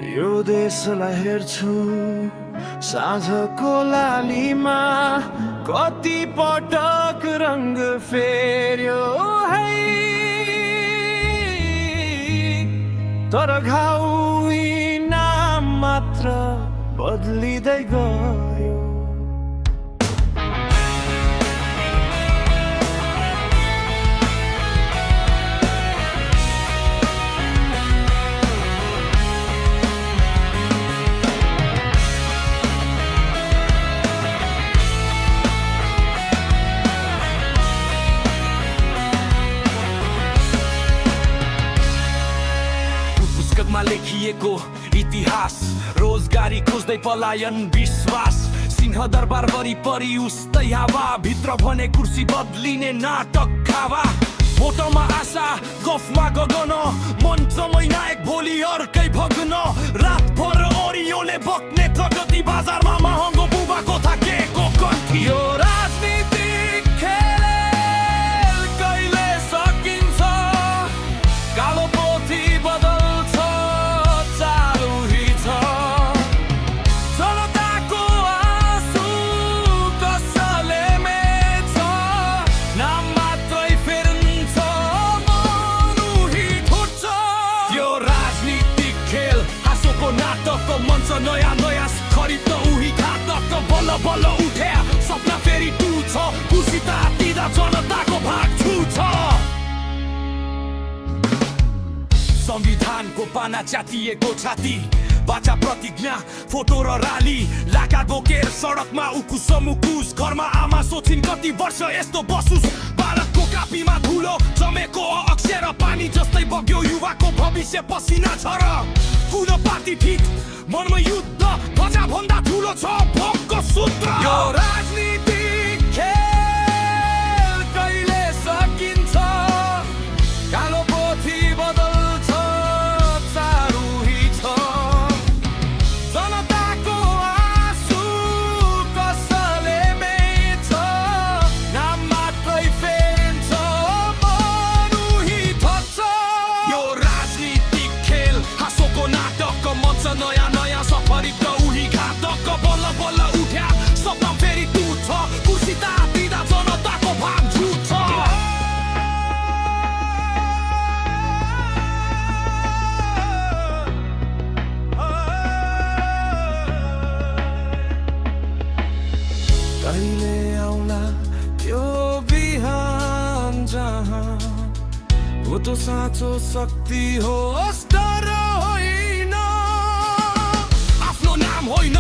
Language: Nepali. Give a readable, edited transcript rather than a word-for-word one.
यो देशलाई हेर्छु साँझको लालीमा कति पटक रंग फेर्यो है, तर घाउ यी नाम मात्र बदलिँदै गयो। पुस्तकमा लेखिएको इतिहास, रोजगारी खोज्दै पलायन विश्वास, सिंह दरबार वरिपरि उस्तै हावा, भित्र भने कुर्सी बदलिने नाटक खावा। फोटोमा आशा, गफमा गगन, मञ्चमै नायक भोलि अर्कै भग्न, रातभर ओरियोले बक्ने प्रगति, बजारमा महँगो बुबाको थाकेको कन्ठी। यो राजनीतिक खेल कहिले सकिन्छ, कालो पोथी बदल्छ चालु हिँड्छ, जनताको आँसु कसले मेट्छ, नाम मात्रै फेर्न्छ मन उही ठुट्छ। यो राजनीतिक खेल हाँसोको नाटकको मञ्च, नयाँ नयाँ खरिद त उही घातक, बल्ल बल्ल उठ्या सपना फेरि टुट्छ, खुसी तातिँदा जनताको भाग छुट्छ। संविधानको पाना च्यातिएको छाती, बाचा प्रतिज्ञा फोटो र राली, लाका बोकेर सडकमा उकुस मुकुस, घरमा आमा सोचिन् कति वर्ष यस्तो बसुस, भारतको कापीमा धुलो जमेको अक्षर पानी जस्तै बग्यो, युवाको भविष्य पसिना झर, कुन पार्टी ठिक मनमा युद्ध, ध्वजा भन्दा ठुलो छ भोकको सूत्र। यो राजनीतिक खेल कहिले सकिन्छ, कालो पोथी बदल्छ चारु हिँड्छ, जनताको आँसु कसले मेट्छ, नाम मात्रै फेर्छ मन उही ठग्छ। यो राजनीतिक खेल हाँसोको नाटकको मञ्च, नयाँ नयाँ सफरी त उही घातक, बल्ल बल्ल उठ्या सपना फेरि टुट्छ, कुर्सी तातिँदा जनताको भाग छुट्छ। कहिले आउला त्यो बिहान जहाँ वो तो साँचो शक्ति होस्, डर होइन। आफ्नो नाम होइन